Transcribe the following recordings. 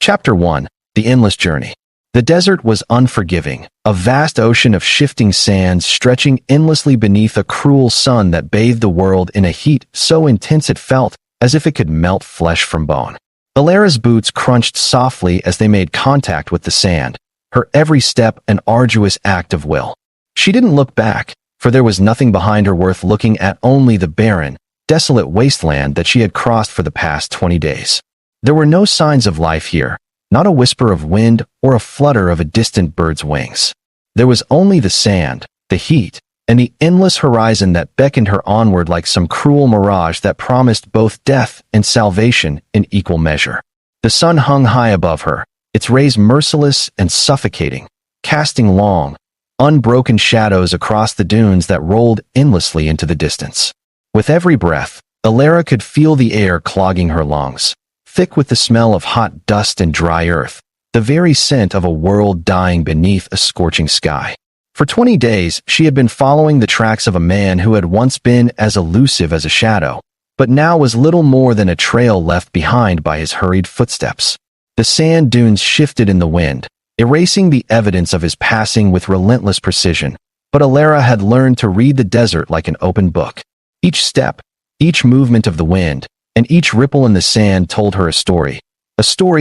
Chapter 1. The Endless Journey. The desert was unforgiving, a vast ocean of shifting sands stretching endlessly beneath a cruel sun that bathed the world in a heat so intense it felt as if it could melt flesh from bone. Alara's boots crunched softly as they made contact with the sand, her every step an arduous act of will. She didn't look back, for there was nothing behind her worth looking at, only the barren, desolate wasteland that she had crossed for the past 20 days. There were no signs of life here, not a whisper of wind or a flutter of a distant bird's wings. There was only the sand, the heat, and the endless horizon that beckoned her onward like some cruel mirage that promised both death and salvation in equal measure. The sun hung high above her, its rays merciless and suffocating, casting long, unbroken shadows across the dunes that rolled endlessly into the distance. With every breath, Alara could feel the air clogging her lungs, thick with the smell of hot dust and dry earth, the very scent of a world dying beneath a scorching sky. For 20 days, she had been following the tracks of a man who had once been as elusive as a shadow, but now was little more than a trail left behind by his hurried footsteps. The sand dunes shifted in the wind, erasing the evidence of his passing with relentless precision, but Alara had learned to read the desert like an open book. Each step, each movement of the wind, and each ripple in the sand told her a story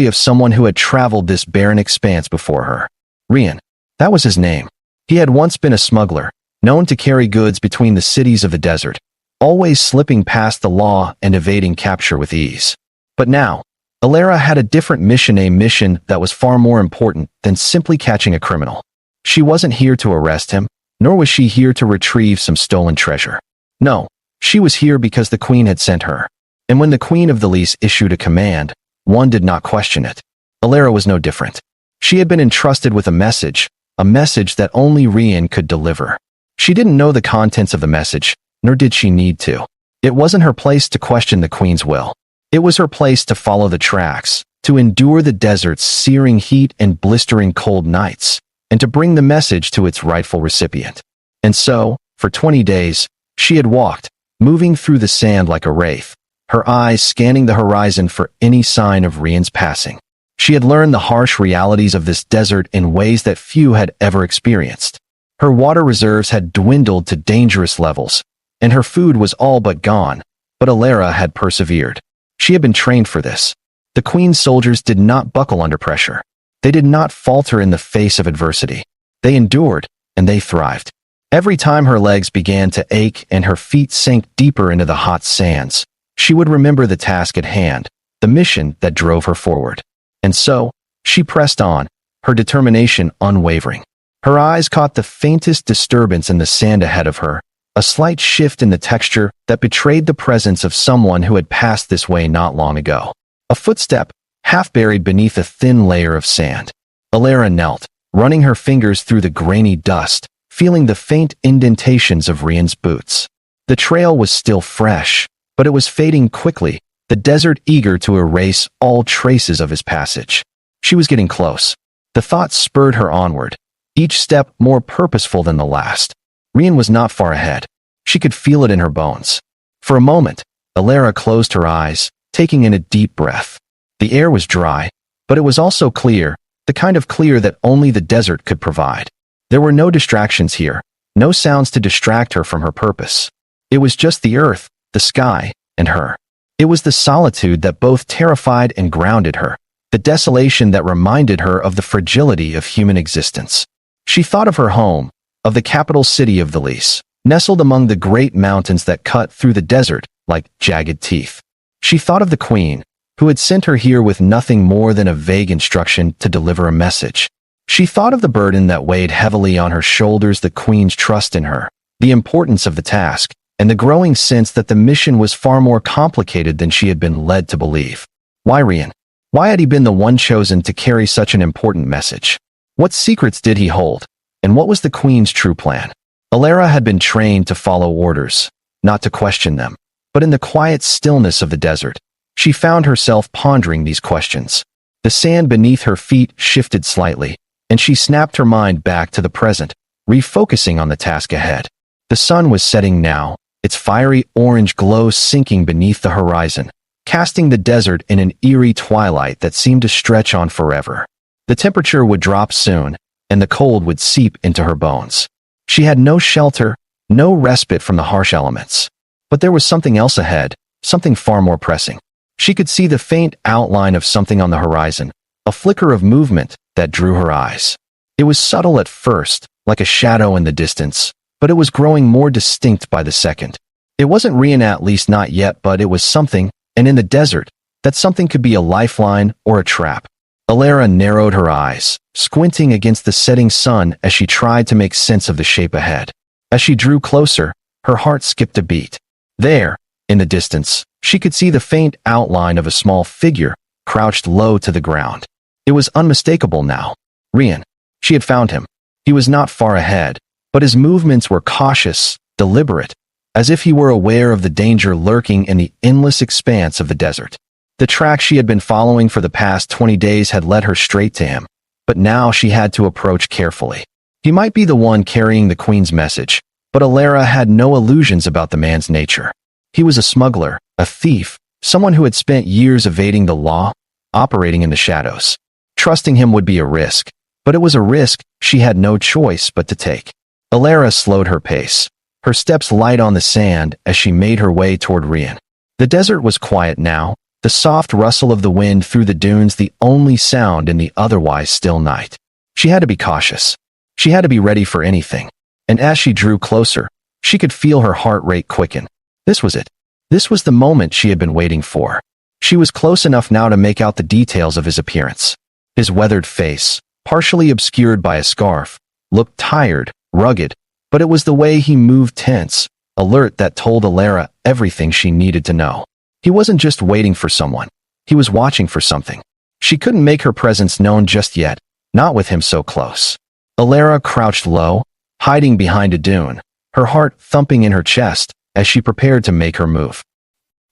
of someone who had traveled this barren expanse before her. Rian, that was his name. He had once been a smuggler, known to carry goods between the cities of the desert, always slipping past the law and evading capture with ease. But now, Alara had a different mission, a mission that was far more important than simply catching a criminal. She wasn't here to arrest him, nor was she here to retrieve some stolen treasure. No, she was here because the Queen had sent her. And when the Queen of the Lease issued a command, one did not question it. Alara was no different. She had been entrusted with a message that only Rian could deliver. She didn't know the contents of the message, nor did she need to. It wasn't her place to question the Queen's will. It was her place to follow the tracks, to endure the desert's searing heat and blistering cold nights, and to bring the message to its rightful recipient. And so, for 20 days, she had walked, moving through the sand like a wraith, her eyes scanning the horizon for any sign of Rian's passing. She had learned the harsh realities of this desert in ways that few had ever experienced. Her water reserves had dwindled to dangerous levels, and her food was all but gone, but Alara had persevered. She had been trained for this. The Queen's soldiers did not buckle under pressure. They did not falter in the face of adversity. They endured, and they thrived. Every time her legs began to ache and her feet sank deeper into the hot sands, she would remember the task at hand, the mission that drove her forward. And so, she pressed on, her determination unwavering. Her eyes caught the faintest disturbance in the sand ahead of her, a slight shift in the texture that betrayed the presence of someone who had passed this way not long ago. A footstep, half buried beneath a thin layer of sand. Alara knelt, running her fingers through the grainy dust, feeling the faint indentations of Rian's boots. The trail was still fresh, but it was fading quickly, the desert eager to erase all traces of his passage. She was getting close. The thought spurred her onward, each step more purposeful than the last. Rian was not far ahead. She could feel it in her bones. For a moment, Alara closed her eyes, taking in a deep breath. The air was dry, but it was also clear, the kind of clear that only the desert could provide. There were no distractions here, no sounds to distract her from her purpose. It was just the earth, the sky, and her. It was the solitude that both terrified and grounded her, the desolation that reminded her of the fragility of human existence. She thought of her home, of the capital city of the Lease, nestled among the great mountains that cut through the desert like jagged teeth. She thought of the Queen, who had sent her here with nothing more than a vague instruction to deliver a message. She thought of the burden that weighed heavily on her shoulders, the Queen's trust in her, the importance of the task, and the growing sense that the mission was far more complicated than she had been led to believe. Why Rian? Why had he been the one chosen to carry such an important message? What secrets did he hold? And what was the Queen's true plan? Alara had been trained to follow orders, not to question them. But in the quiet stillness of the desert, she found herself pondering these questions. The sand beneath her feet shifted slightly, and she snapped her mind back to the present, refocusing on the task ahead. The sun was setting now, its fiery orange glow sinking beneath the horizon, casting the desert in an eerie twilight that seemed to stretch on forever. The temperature would drop soon, and the cold would seep into her bones. She had no shelter, no respite from the harsh elements. But there was something else ahead, something far more pressing. She could see the faint outline of something on the horizon, a flicker of movement that drew her eyes. It was subtle at first, like a shadow in the distance, but it was growing more distinct by the second. It wasn't Rian, at least not yet, but it was something, and in the desert, that something could be a lifeline or a trap. Alara narrowed her eyes, squinting against the setting sun as she tried to make sense of the shape ahead. As she drew closer, her heart skipped a beat. There, in the distance, she could see the faint outline of a small figure, crouched low to the ground. It was unmistakable now. Rian. She had found him. He was not far ahead, but his movements were cautious, deliberate, as if he were aware of the danger lurking in the endless expanse of the desert. The track she had been following for the past 20 days had led her straight to him, but now she had to approach carefully. He might be the one carrying the Queen's message, but Alara had no illusions about the man's nature. He was a smuggler, a thief, someone who had spent years evading the law, operating in the shadows. Trusting him would be a risk, but it was a risk she had no choice but to take. Alara slowed her pace, her steps light on the sand as she made her way toward Rian. The desert was quiet now, the soft rustle of the wind through the dunes the only sound in the otherwise still night. She had to be cautious. She had to be ready for anything. And as she drew closer, she could feel her heart rate quicken. This was it. This was the moment she had been waiting for. She was close enough now to make out the details of his appearance. His weathered face, partially obscured by a scarf, looked tired, rugged, but it was the way he moved tense, alert, that told Alara everything she needed to know. He wasn't just waiting for someone. He was watching for something. She couldn't make her presence known just yet, not with him so close. Alara crouched low, hiding behind a dune, her heart thumping in her chest as she prepared to make her move.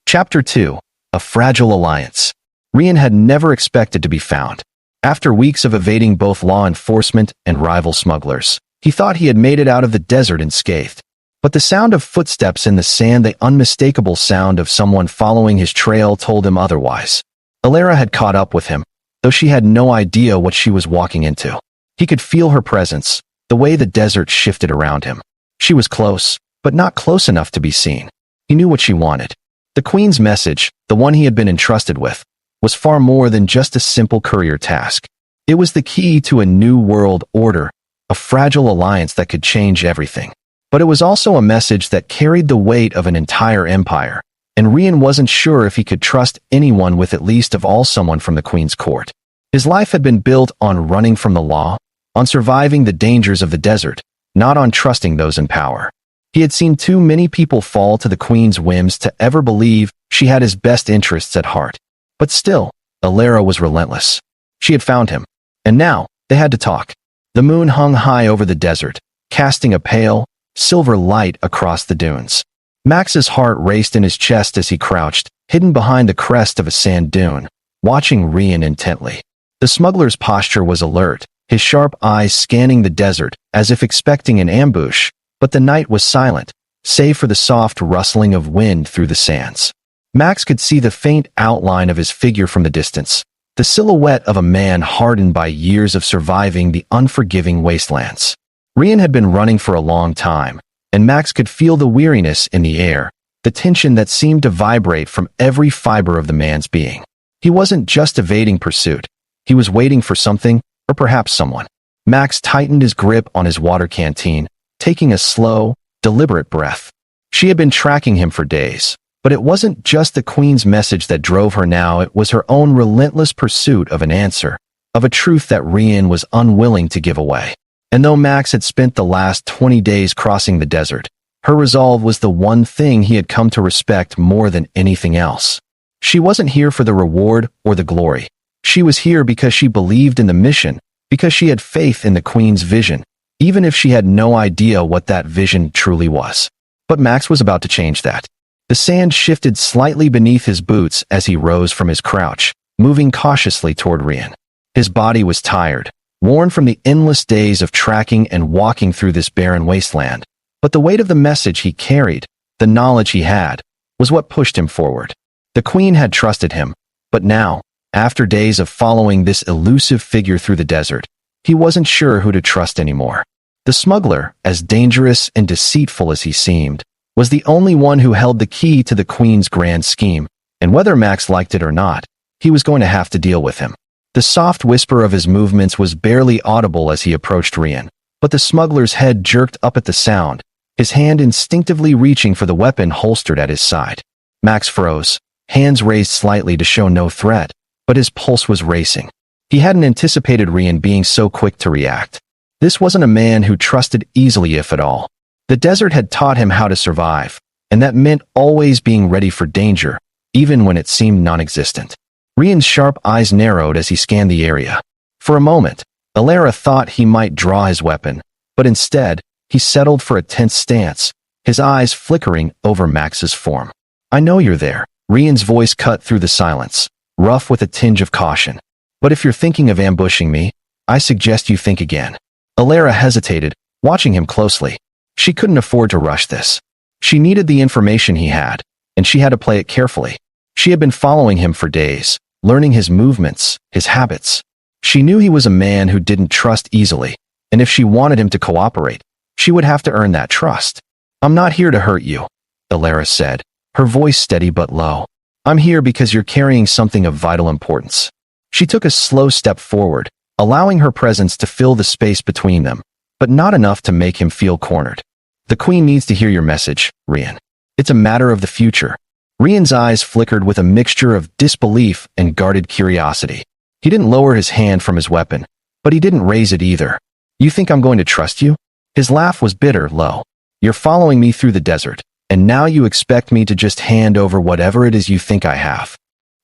Chapter 2. A Fragile Alliance. Rian had never expected to be found. After weeks of evading both law enforcement and rival smugglers, he thought he had made it out of the desert unscathed. But the sound of footsteps in the sand, the unmistakable sound of someone following his trail, told him otherwise. Alara had caught up with him, though she had no idea what she was walking into. He could feel her presence, the way the desert shifted around him. She was close, but not close enough to be seen. He knew what she wanted. The Queen's message, the one he had been entrusted with, was far more than just a simple courier task. It was the key to a new world order, a fragile alliance that could change everything. But it was also a message that carried the weight of an entire empire, and Rian wasn't sure if he could trust anyone with, at least of all, someone from the Queen's court. His life had been built on running from the law, on surviving the dangers of the desert, not on trusting those in power. He had seen too many people fall to the Queen's whims to ever believe she had his best interests at heart. But still, Alara was relentless. She had found him, and now they had to talk. The moon hung high over the desert, casting a pale, silver light across the dunes. Max's heart raced in his chest as he crouched, hidden behind the crest of a sand dune, watching Rian intently. The smuggler's posture was alert, his sharp eyes scanning the desert as if expecting an ambush, but the night was silent, save for the soft rustling of wind through the sands. Max could see the faint outline of his figure from the distance, the silhouette of a man hardened by years of surviving the unforgiving wastelands. Rian had been running for a long time, and Max could feel the weariness in the air, the tension that seemed to vibrate from every fiber of the man's being. He wasn't just evading pursuit. He was waiting for something, or perhaps someone. Max tightened his grip on his water canteen, taking a slow, deliberate breath. She had been tracking him for days, but it wasn't just the Queen's message that drove her now, it was her own relentless pursuit of an answer, of a truth that Rian was unwilling to give away. And though Max had spent the last 20 days crossing the desert, her resolve was the one thing he had come to respect more than anything else. She wasn't here for the reward or the glory. She was here because she believed in the mission, because she had faith in the Queen's vision, even if she had no idea what that vision truly was. But Max was about to change that. The sand shifted slightly beneath his boots as he rose from his crouch, moving cautiously toward Rian. His body was tired, worn from the endless days of tracking and walking through this barren wasteland, but the weight of the message he carried, the knowledge he had, was what pushed him forward. The queen had trusted him, but now, after days of following this elusive figure through the desert, he wasn't sure who to trust anymore. The smuggler, as dangerous and deceitful as he seemed, was the only one who held the key to the queen's grand scheme, and whether Max liked it or not, he was going to have to deal with him. The soft whisper of his movements was barely audible as he approached Rian, but the smuggler's head jerked up at the sound, his hand instinctively reaching for the weapon holstered at his side. Max froze, hands raised slightly to show no threat, but his pulse was racing. He hadn't anticipated Rian being so quick to react. This wasn't a man who trusted easily, if at all. The desert had taught him how to survive, and that meant always being ready for danger, even when it seemed non-existent. Rian's sharp eyes narrowed as he scanned the area. For a moment, Alara thought he might draw his weapon, but instead, he settled for a tense stance, his eyes flickering over Max's form. "I know you're there." Rian's voice cut through the silence, rough with a tinge of caution. "But if you're thinking of ambushing me, I suggest you think again." Alara hesitated, watching him closely. She couldn't afford to rush this. She needed the information he had, and she had to play it carefully. She had been following him for days, learning his movements, his habits. She knew he was a man who didn't trust easily, and if she wanted him to cooperate, she would have to earn that trust. "I'm not here to hurt you," Alara said, her voice steady but low. "I'm here because you're carrying something of vital importance." She took a slow step forward, allowing her presence to fill the space between them, but not enough to make him feel cornered. "The queen needs to hear your message, Rian. It's a matter of the future." Rian's eyes flickered with a mixture of disbelief and guarded curiosity. He didn't lower his hand from his weapon, but he didn't raise it either. "You think I'm going to trust you?" His laugh was bitter, low. "You're following me through the desert, and now you expect me to just hand over whatever it is you think I have."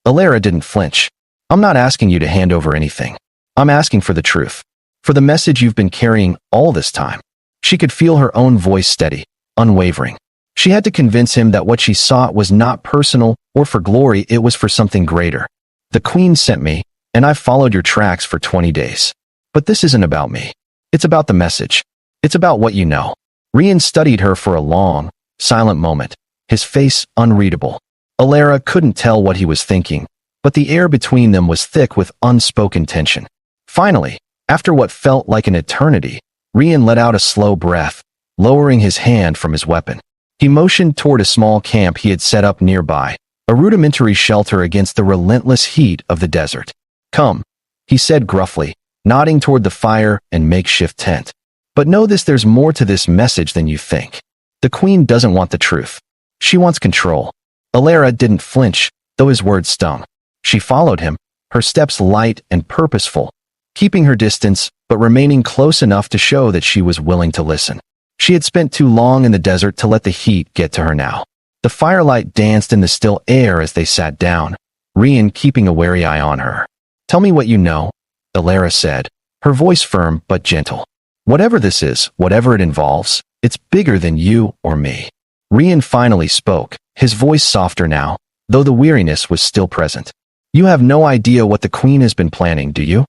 Alara didn't flinch. "I'm not asking you to hand over anything. I'm asking for the truth. For the message you've been carrying all this time." She could feel her own voice steady, unwavering. She had to convince him that what she sought was not personal or for glory, it was for something greater. "The queen sent me, and I've followed your tracks for 20 days. But this isn't about me. It's about the message. It's about what you know." Rian studied her for a long, silent moment, his face unreadable. Alara couldn't tell what he was thinking, but the air between them was thick with unspoken tension. Finally, after what felt like an eternity, Rian let out a slow breath, lowering his hand from his weapon. He motioned toward a small camp he had set up nearby, a rudimentary shelter against the relentless heat of the desert. "Come," he said gruffly, nodding toward the fire and makeshift tent. "But know this, there's more to this message than you think. The queen doesn't want the truth. She wants control." Alara didn't flinch, though his words stung. She followed him, her steps light and purposeful, keeping her distance but remaining close enough to show that she was willing to listen. She had spent too long in the desert to let the heat get to her now. The firelight danced in the still air as they sat down, Rian keeping a wary eye on her. "Tell me what you know," Alara said, her voice firm but gentle. "Whatever this is, whatever it involves, it's bigger than you or me." Rian finally spoke, his voice softer now, though the weariness was still present. "You have no idea what the queen has been planning, do you?"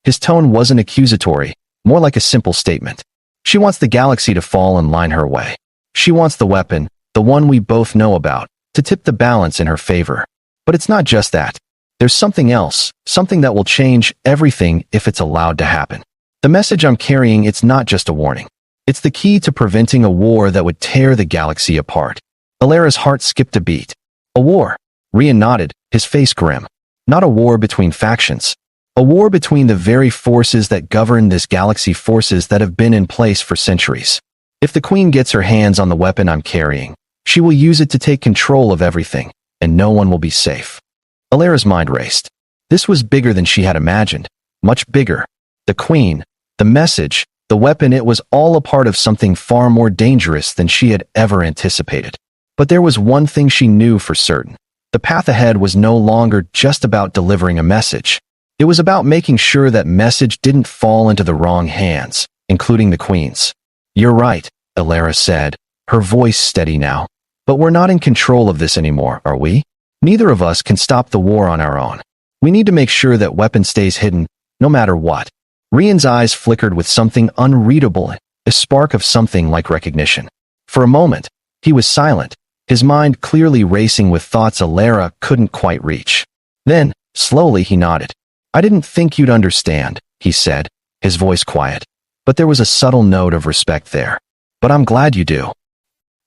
His tone wasn't accusatory, more like a simple statement. "She wants the galaxy to fall in line her way. She wants the weapon, the one we both know about, to tip the balance in her favor. But it's not just that. There's something else, something that will change everything if it's allowed to happen. The message I'm carrying, it's not just a warning. It's the key to preventing a war that would tear the galaxy apart." Alara's heart skipped a beat. "A war?" Rian nodded, his face grim. "Not a war between factions. A war between the very forces that govern this galaxy, forces that have been in place for centuries. If the queen gets her hands on the weapon I'm carrying, she will use it to take control of everything, and no one will be safe." Alara's mind raced. This was bigger than she had imagined, much bigger. The queen, the message, the weapon, it was all a part of something far more dangerous than she had ever anticipated. But there was one thing she knew for certain. The path ahead was no longer just about delivering a message. It was about making sure that message didn't fall into the wrong hands, including the queen's. "You're right," Alara said, her voice steady now. "But we're not in control of this anymore, are we? Neither of us can stop the war on our own. We need to make sure that weapon stays hidden, no matter what." Rian's eyes flickered with something unreadable, a spark of something like recognition. For a moment, he was silent, his mind clearly racing with thoughts Alara couldn't quite reach. Then, slowly he nodded. "I didn't think you'd understand," he said, his voice quiet. But there was a subtle note of respect there. "But I'm glad you do."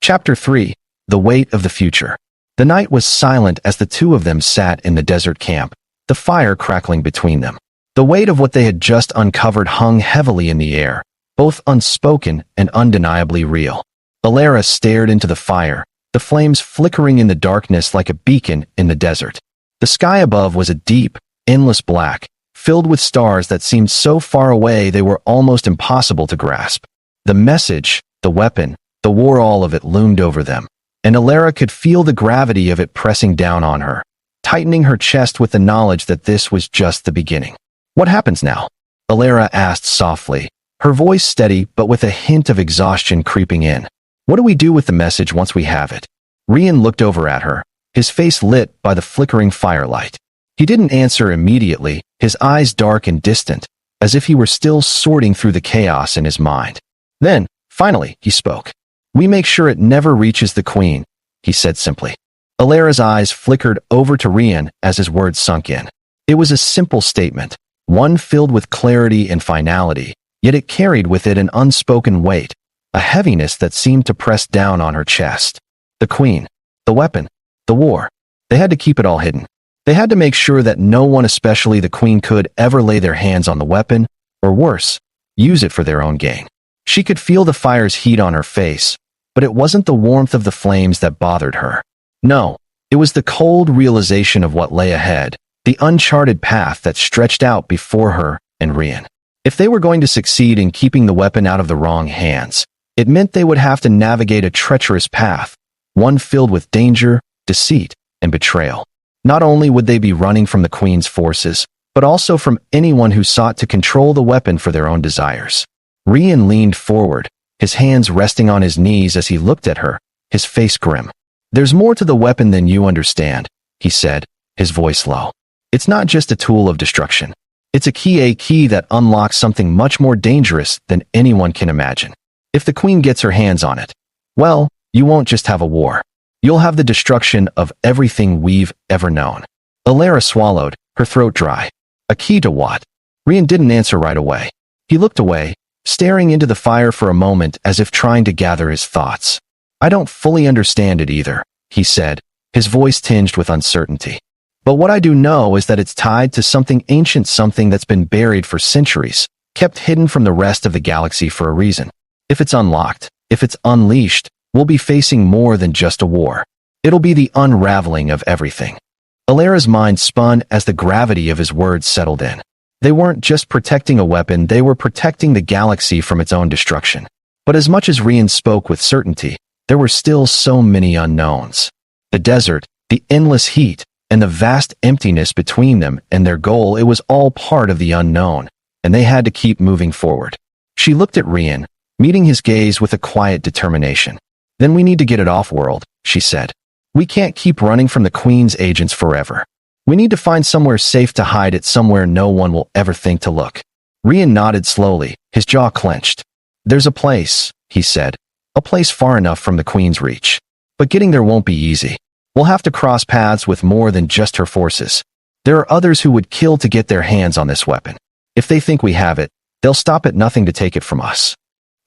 Chapter 3. The Weight of the Future. The night was silent as the two of them sat in the desert camp, the fire crackling between them. The weight of what they had just uncovered hung heavily in the air, both unspoken and undeniably real. Alara stared into the fire, the flames flickering in the darkness like a beacon in the desert. The sky above was a deep, endless black, filled with stars that seemed so far away they were almost impossible to grasp. The message, the weapon, the war, all of it loomed over them, and Alara could feel the gravity of it pressing down on her, tightening her chest with the knowledge that this was just the beginning. "What happens now?" Alara asked softly, her voice steady but with a hint of exhaustion creeping in. "What do we do with the message once we have it?" Rian looked over at her, his face lit by the flickering firelight. He didn't answer immediately, his eyes dark and distant, as if he were still sorting through the chaos in his mind. Then, finally, he spoke. "We make sure it never reaches the Queen," he said simply. Alara's eyes flickered over to Rian as his words sunk in. It was a simple statement, one filled with clarity and finality, yet it carried with it an unspoken weight, a heaviness that seemed to press down on her chest. The Queen, the weapon, the war. They had to keep it all hidden. They had to make sure that no one, especially the Queen, could ever lay their hands on the weapon, or worse, use it for their own gain. She could feel the fire's heat on her face, but it wasn't the warmth of the flames that bothered her. No, it was the cold realization of what lay ahead, the uncharted path that stretched out before her and Rian. If they were going to succeed in keeping the weapon out of the wrong hands, it meant they would have to navigate a treacherous path, one filled with danger, deceit, and betrayal. Not only would they be running from the Queen's forces, but also from anyone who sought to control the weapon for their own desires. Rian leaned forward, his hands resting on his knees as he looked at her, his face grim. "There's more to the weapon than you understand," he said, his voice low. "It's not just a tool of destruction. It's a key that unlocks something much more dangerous than anyone can imagine. If the Queen gets her hands on it, well, you won't just have a war. You'll have the destruction of everything we've ever known." Alara swallowed, her throat dry. "A key to what?" Rian didn't answer right away. He looked away, staring into the fire for a moment as if trying to gather his thoughts. "I don't fully understand it either," he said, his voice tinged with uncertainty. "But what I do know is that it's tied to something ancient, something that's been buried for centuries, kept hidden from the rest of the galaxy for a reason. If it's unlocked, if it's unleashed, we'll be facing more than just a war. It'll be the unraveling of everything." Alara's mind spun as the gravity of his words settled in. They weren't just protecting a weapon, they were protecting the galaxy from its own destruction. But as much as Rian spoke with certainty, there were still so many unknowns. The desert, the endless heat, and the vast emptiness between them and their goal, it was all part of the unknown, and they had to keep moving forward. She looked at Rian, meeting his gaze with a quiet determination. "Then we need to get it off-world," she said. "We can't keep running from the Queen's agents forever. We need to find somewhere safe to hide it, somewhere no one will ever think to look." Rian nodded slowly, his jaw clenched. "There's a place," he said, "a place far enough from the Queen's reach. But getting there won't be easy. We'll have to cross paths with more than just her forces. There are others who would kill to get their hands on this weapon. If they think we have it, they'll stop at nothing to take it from us."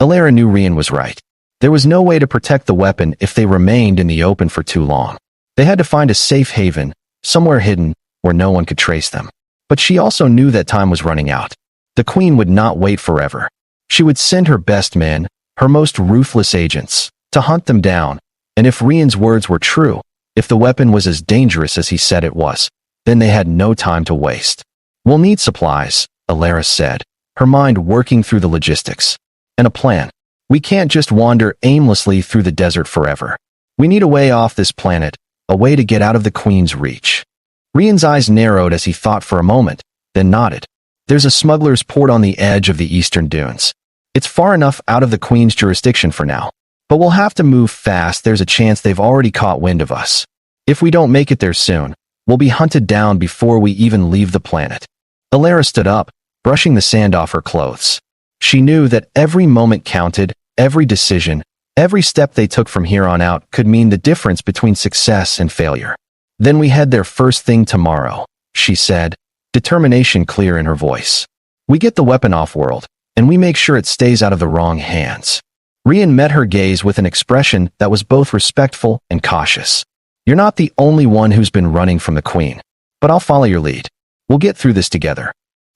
Alara knew Rian was right. There was no way to protect the weapon if they remained in the open for too long. They had to find a safe haven, somewhere hidden, where no one could trace them. But she also knew that time was running out. The Queen would not wait forever. She would send her best men, her most ruthless agents, to hunt them down, and if Rian's words were true, if the weapon was as dangerous as he said it was, then they had no time to waste. "We'll need supplies," Alara said, her mind working through the logistics. "And a plan. We can't just wander aimlessly through the desert forever. We need a way off this planet, a way to get out of the Queen's reach." Rian's eyes narrowed as he thought for a moment, then nodded. "There's a smuggler's port on the edge of the eastern dunes. It's far enough out of the Queen's jurisdiction for now. But we'll have to move fast. There's a chance they've already caught wind of us. If we don't make it there soon, we'll be hunted down before we even leave the planet." Alara stood up, brushing the sand off her clothes. She knew that every moment counted, every decision, Every step they took from here on out could mean the difference between success and failure. Then we head there first thing tomorrow, she said, determination clear in her voice. We get the weapon off-world, and we make sure it stays out of the wrong hands. Rian met her gaze with an expression that was both respectful and cautious. You're not the only one who's been running from the Queen, but I'll follow your lead. We'll get through this together.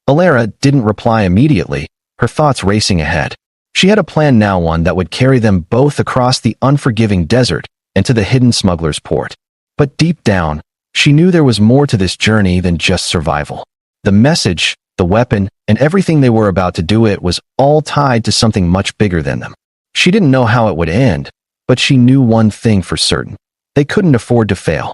Alara didn't reply immediately, her thoughts racing ahead. She had a plan now, one that would carry them both across the unforgiving desert and to the hidden smuggler's port. But deep down, she knew there was more to this journey than just survival. The message, the weapon, and everything they were about to do it was all tied to something much bigger than them. She didn't know how it would end, but she knew one thing for certain. They couldn't afford to fail.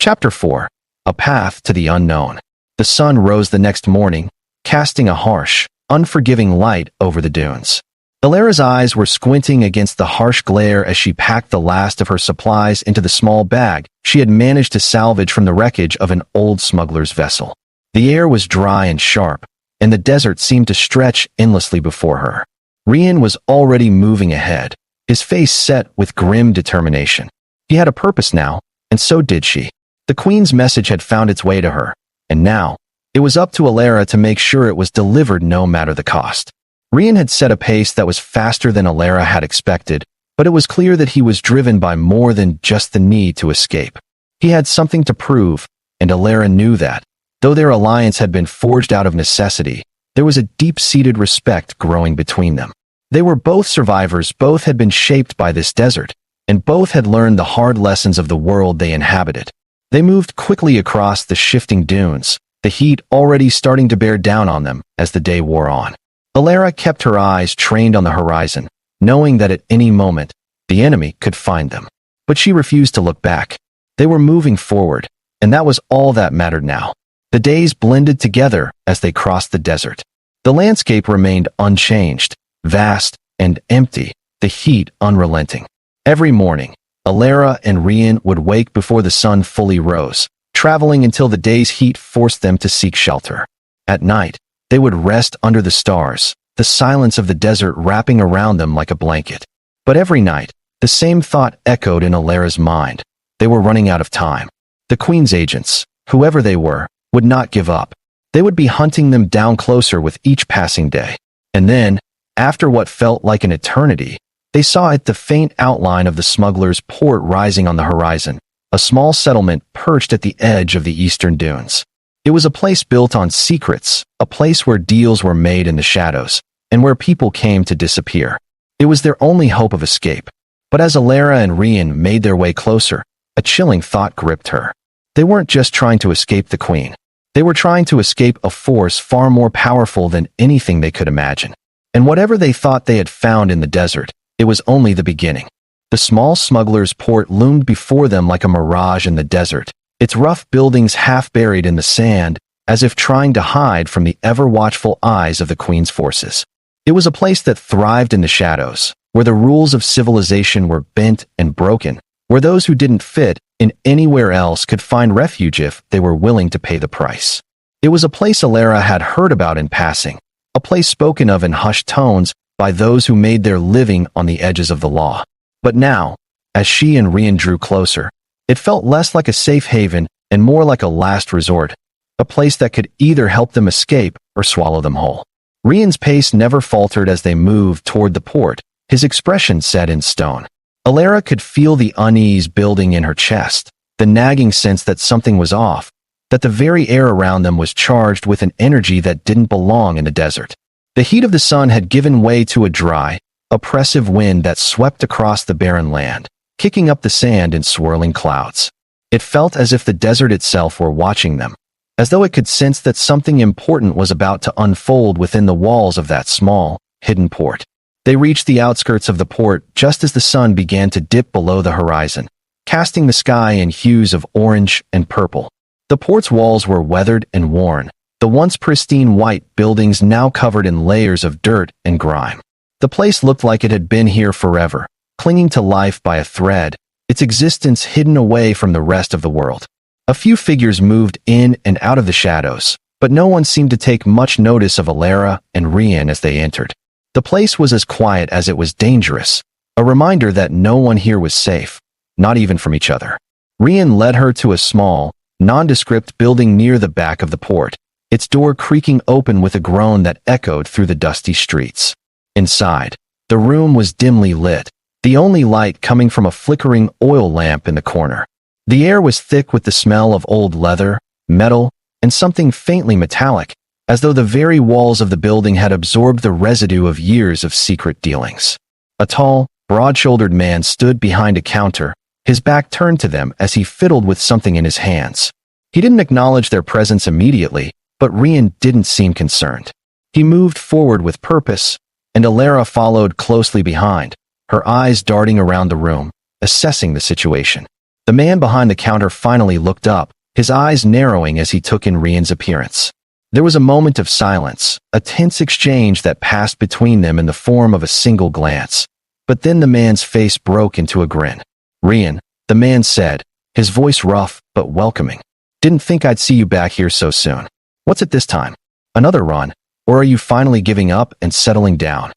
Chapter 4. A Path to the Unknown. The sun rose the next morning, casting a harsh, unforgiving light over the dunes. Alara's eyes were squinting against the harsh glare as she packed the last of her supplies into the small bag she had managed to salvage from the wreckage of an old smuggler's vessel. The air was dry and sharp, and the desert seemed to stretch endlessly before her. Rian was already moving ahead, his face set with grim determination. He had a purpose now, and so did she. The Queen's message had found its way to her, and now, it was up to Alara to make sure it was delivered no matter the cost. Rian had set a pace that was faster than Alara had expected, but it was clear that he was driven by more than just the need to escape. He had something to prove, and Alara knew that. Though their alliance had been forged out of necessity, there was a deep-seated respect growing between them. They were both survivors, both had been shaped by this desert, and both had learned the hard lessons of the world they inhabited. They moved quickly across the shifting dunes, the heat already starting to bear down on them as the day wore on. Alara kept her eyes trained on the horizon, knowing that at any moment, the enemy could find them. But she refused to look back. They were moving forward, and that was all that mattered now. The days blended together as they crossed the desert. The landscape remained unchanged, vast and empty, the heat unrelenting. Every morning, Alara and Rian would wake before the sun fully rose, traveling until the day's heat forced them to seek shelter. At night, they would rest under the stars, the silence of the desert wrapping around them like a blanket. But every night, the same thought echoed in Alara's mind. They were running out of time. The Queen's agents, whoever they were, would not give up. They would be hunting them down closer with each passing day. And then, after what felt like an eternity, they saw it, the faint outline of the smuggler's port rising on the horizon, a small settlement perched at the edge of the eastern dunes. It was a place built on secrets, a place where deals were made in the shadows, and where people came to disappear. It was their only hope of escape. But as Alara and Rian made their way closer, a chilling thought gripped her. They weren't just trying to escape the Queen. They were trying to escape a force far more powerful than anything they could imagine. And whatever they thought they had found in the desert, it was only the beginning. The small smuggler's port loomed before them like a mirage in the desert, its rough buildings half buried in the sand, as if trying to hide from the ever-watchful eyes of the Queen's forces. It was a place that thrived in the shadows, where the rules of civilization were bent and broken, where those who didn't fit in anywhere else could find refuge if they were willing to pay the price. It was a place Alara had heard about in passing, a place spoken of in hushed tones by those who made their living on the edges of the law. But now, as she and Rian drew closer, it felt less like a safe haven and more like a last resort, a place that could either help them escape or swallow them whole. Rian's pace never faltered as they moved toward the port, his expression set in stone. Alara could feel the unease building in her chest, the nagging sense that something was off, that the very air around them was charged with an energy that didn't belong in the desert. The heat of the sun had given way to a dry, oppressive wind that swept across the barren land, kicking up the sand in swirling clouds. It felt as if the desert itself were watching them, as though it could sense that something important was about to unfold within the walls of that small, hidden port. They reached the outskirts of the port just as the sun began to dip below the horizon, casting the sky in hues of orange and purple. The port's walls were weathered and worn, the once pristine white buildings now covered in layers of dirt and grime. The place looked like it had been here forever, clinging to life by a thread, its existence hidden away from the rest of the world. A few figures moved in and out of the shadows, but no one seemed to take much notice of Alara and Rian as they entered. The place was as quiet as it was dangerous, A reminder that no one here was safe, not even from each other. Rian led her to a small, nondescript building near the back of the port, its door creaking open with a groan that echoed through the dusty streets. Inside, the room was dimly lit, the only light coming from a flickering oil lamp in the corner. The air was thick with the smell of old leather, metal, and something faintly metallic, as though the very walls of the building had absorbed the residue of years of secret dealings. A tall, broad-shouldered man stood behind a counter, his back turned to them as he fiddled with something in his hands. He didn't acknowledge their presence immediately, but Rian didn't seem concerned. He moved forward with purpose, and Alara followed closely behind, her eyes darting around the room, assessing the situation. The man behind the counter finally looked up, his eyes narrowing as he took in Rian's appearance. There was a moment of silence, a tense exchange that passed between them in the form of a single glance. But then the man's face broke into a grin. "Rian," the man said, his voice rough but welcoming. "Didn't think I'd see you back here so soon. What's it this time? Another run? Or are you finally giving up and settling down?"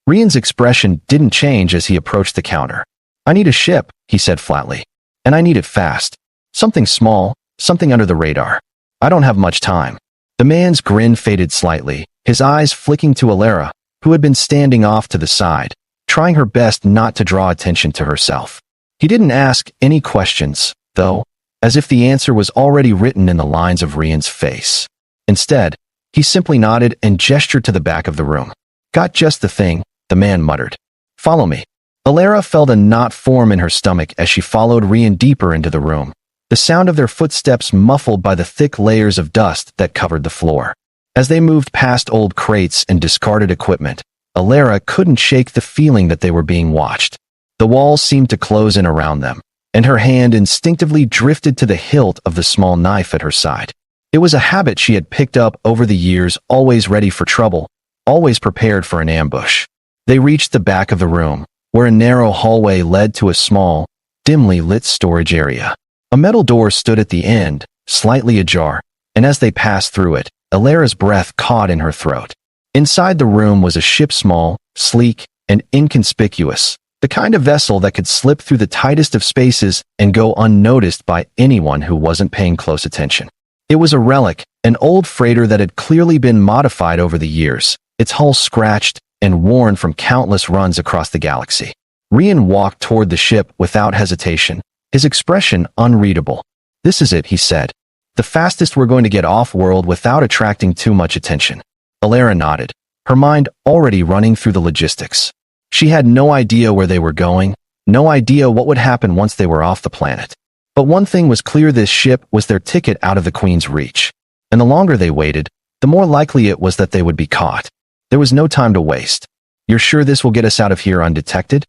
Rian's expression didn't change as he approached the counter. "I need a ship," he said flatly. "And I need it fast. Something small, something under the radar. I don't have much time." The man's grin faded slightly, his eyes flicking to Alara, who had been standing off to the side, trying her best not to draw attention to herself. He didn't ask any questions, though, as if the answer was already written in the lines of Rian's face. Instead, he simply nodded and gestured to the back of the room. "Got just the thing," the man muttered. "Follow me." Alara felt a knot form in her stomach as she followed Rian deeper into the room, the sound of their footsteps muffled by the thick layers of dust that covered the floor. As they moved past old crates and discarded equipment, Alara couldn't shake the feeling that they were being watched. The walls seemed to close in around them, and her hand instinctively drifted to the hilt of the small knife at her side. It was a habit she had picked up over the years, always ready for trouble, always prepared for an ambush. They reached the back of the room, where a narrow hallway led to a small, dimly lit storage area. A metal door stood at the end, slightly ajar, and as they passed through it, Alara's breath caught in her throat. Inside the room was a ship, small, sleek, and inconspicuous, the kind of vessel that could slip through the tightest of spaces and go unnoticed by anyone who wasn't paying close attention. It was a relic, an old freighter that had clearly been modified over the years, its hull scratched and worn from countless runs across the galaxy. Rian walked toward the ship without hesitation, his expression unreadable. "This is it," he said. "The fastest we're going to get off-world without attracting too much attention." Alara nodded, her mind already running through the logistics. She had no idea where they were going, no idea what would happen once they were off the planet. But one thing was clear: this ship was their ticket out of the Queen's reach. And the longer they waited, the more likely it was that they would be caught. There was no time to waste. "You're sure this will get us out of here undetected?"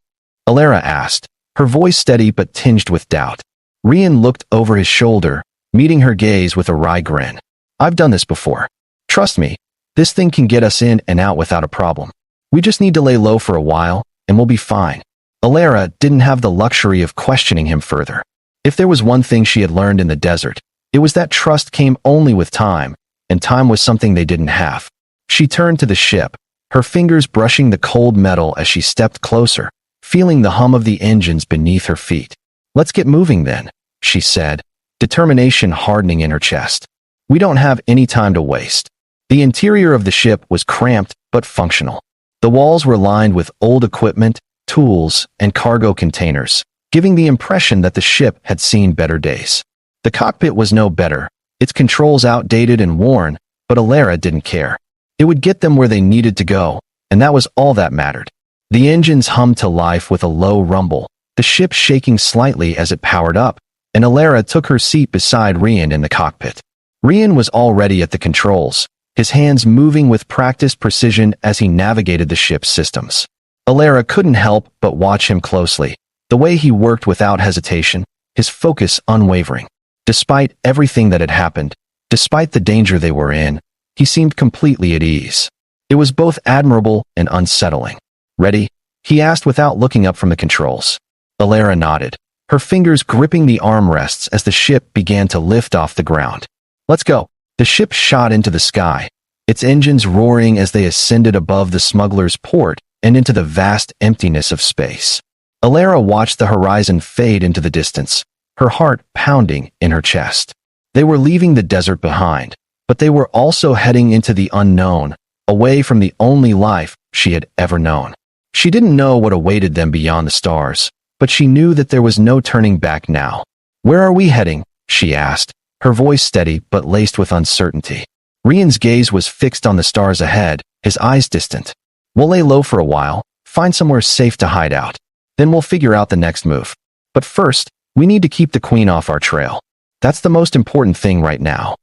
Alara asked, her voice steady but tinged with doubt. Rian looked over his shoulder, meeting her gaze with a wry grin. "I've done this before. Trust me, this thing can get us in and out without a problem. We just need to lay low for a while, and we'll be fine." Alara didn't have the luxury of questioning him further. If there was one thing she had learned in the desert, it was that trust came only with time, and time was something they didn't have. She turned to the ship, her fingers brushing the cold metal as she stepped closer, feeling the hum of the engines beneath her feet. "Let's get moving then," she said, determination hardening in her chest. "We don't have any time to waste." The interior of the ship was cramped but functional. The walls were lined with old equipment, tools, and cargo containers, giving the impression that the ship had seen better days. The cockpit was no better, its controls outdated and worn, but Alara didn't care. It would get them where they needed to go, and that was all that mattered. The engines hummed to life with a low rumble, the ship shaking slightly as it powered up, and Alara took her seat beside Rian in the cockpit. Rian was already at the controls, his hands moving with practiced precision as he navigated the ship's systems. Alara couldn't help but watch him closely, the way he worked without hesitation, his focus unwavering. Despite everything that had happened, despite the danger they were in, he seemed completely at ease. It was both admirable and unsettling. "Ready?" he asked without looking up from the controls. Alara nodded, her fingers gripping the armrests as the ship began to lift off the ground. "Let's go." The ship shot into the sky, its engines roaring as they ascended above the smuggler's port and into the vast emptiness of space. Alara watched the horizon fade into the distance, her heart pounding in her chest. They were leaving the desert behind, but they were also heading into the unknown, away from the only life she had ever known. She didn't know what awaited them beyond the stars, but she knew that there was no turning back now. "Where are we heading?" she asked, her voice steady but laced with uncertainty. Rian's gaze was fixed on the stars ahead, his eyes distant. "We'll lay low for a while, find somewhere safe to hide out. Then we'll figure out the next move. But first, we need to keep the Queen off our trail. That's the most important thing right now."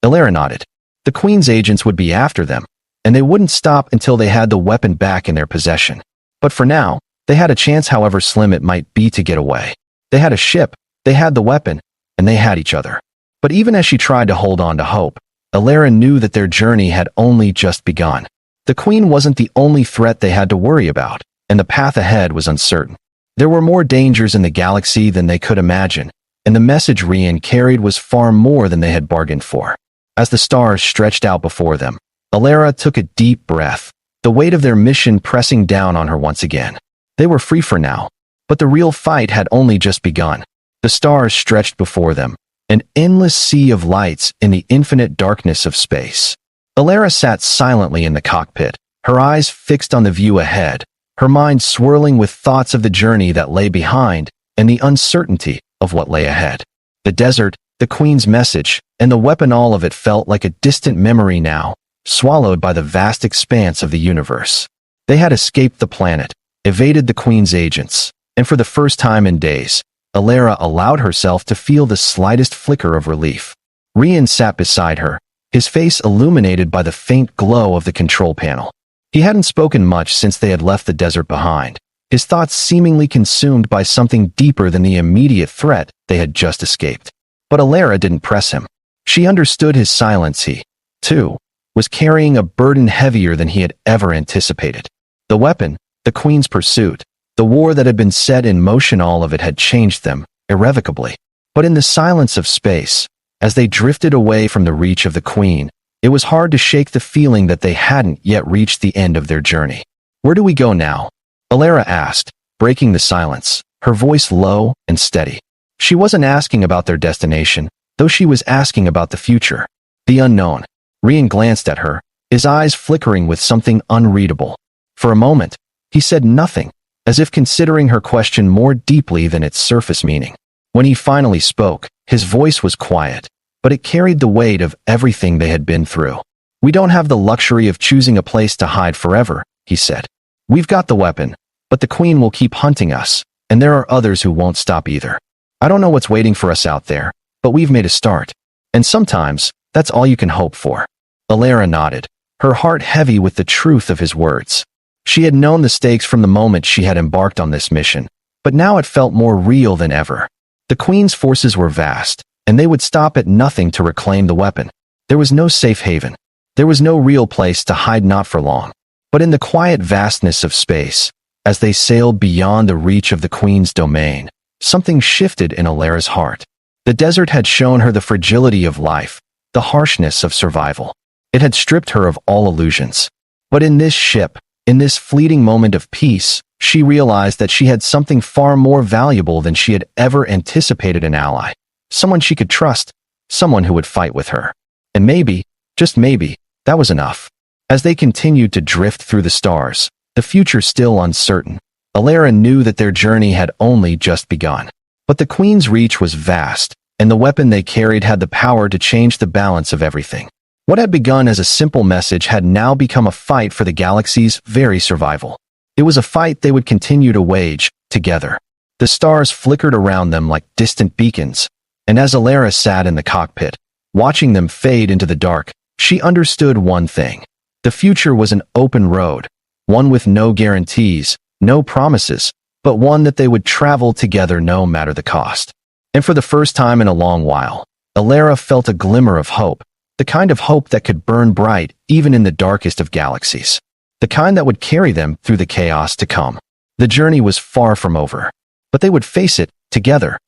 Alara nodded. The Queen's agents would be after them, and they wouldn't stop until they had the weapon back in their possession. But for now, they had a chance, however slim it might be, to get away. They had a ship, they had the weapon, and they had each other. But even as she tried to hold on to hope, Alara knew that their journey had only just begun. The Queen wasn't the only threat they had to worry about, and the path ahead was uncertain. There were more dangers in the galaxy than they could imagine, and the message Rian carried was far more than they had bargained for. As the stars stretched out before them, Alara took a deep breath, the weight of their mission pressing down on her once again. They were free for now, but the real fight had only just begun. The stars stretched before them, an endless sea of lights in the infinite darkness of space. Alara sat silently in the cockpit, her eyes fixed on the view ahead, her mind swirling with thoughts of the journey that lay behind and the uncertainty of what lay ahead. The desert, the Queen's message, and the weapon, all of it felt like a distant memory now, swallowed by the vast expanse of the universe. They had escaped the planet, evaded the Queen's agents, and for the first time in days, Alara allowed herself to feel the slightest flicker of relief. Rian sat beside her, his face illuminated by the faint glow of the control panel. He hadn't spoken much since they had left the desert behind, his thoughts seemingly consumed by something deeper than the immediate threat they had just escaped. But Alara didn't press him. She understood his silence. He, too, was carrying a burden heavier than he had ever anticipated. The weapon, the Queen's pursuit, the war that had been set in motion, all of it had changed them, irrevocably. But in the silence of space, as they drifted away from the reach of the Queen, it was hard to shake the feeling that they hadn't yet reached the end of their journey. "Where do we go now?" Alara asked, breaking the silence, her voice low and steady. She wasn't asking about their destination, though she was asking about the future, the unknown. Rian glanced at her, his eyes flickering with something unreadable. For a moment, he said nothing, as if considering her question more deeply than its surface meaning. When he finally spoke, his voice was quiet, but it carried the weight of everything they had been through. "We don't have the luxury of choosing a place to hide forever," he said. "We've got the weapon, but the Queen will keep hunting us, and there are others who won't stop either. I don't know what's waiting for us out there, but we've made a start. And sometimes, that's all you can hope for." Alara nodded, her heart heavy with the truth of his words. She had known the stakes from the moment she had embarked on this mission, but now it felt more real than ever. The Queen's forces were vast, and they would stop at nothing to reclaim the weapon. There was no safe haven. There was no real place to hide, not for long. But in the quiet vastness of space, as they sailed beyond the reach of the Queen's domain, something shifted in Alara's heart. The desert had shown her the fragility of life, the harshness of survival. It had stripped her of all illusions. But in this ship, in this fleeting moment of peace, she realized that she had something far more valuable than she had ever anticipated: an ally. Someone she could trust, someone who would fight with her. And maybe, just maybe, that was enough. As they continued to drift through the stars, the future still uncertain, Alara knew that their journey had only just begun. But the Queen's reach was vast, and the weapon they carried had the power to change the balance of everything. What had begun as a simple message had now become a fight for the galaxy's very survival. It was a fight they would continue to wage, together. The stars flickered around them like distant beacons, and as Alara sat in the cockpit, watching them fade into the dark, she understood one thing. The future was an open road, one with no guarantees, no promises, but one that they would travel together no matter the cost. And for the first time in a long while, Alara felt a glimmer of hope, the kind of hope that could burn bright even in the darkest of galaxies, the kind that would carry them through the chaos to come. The journey was far from over, but they would face it together,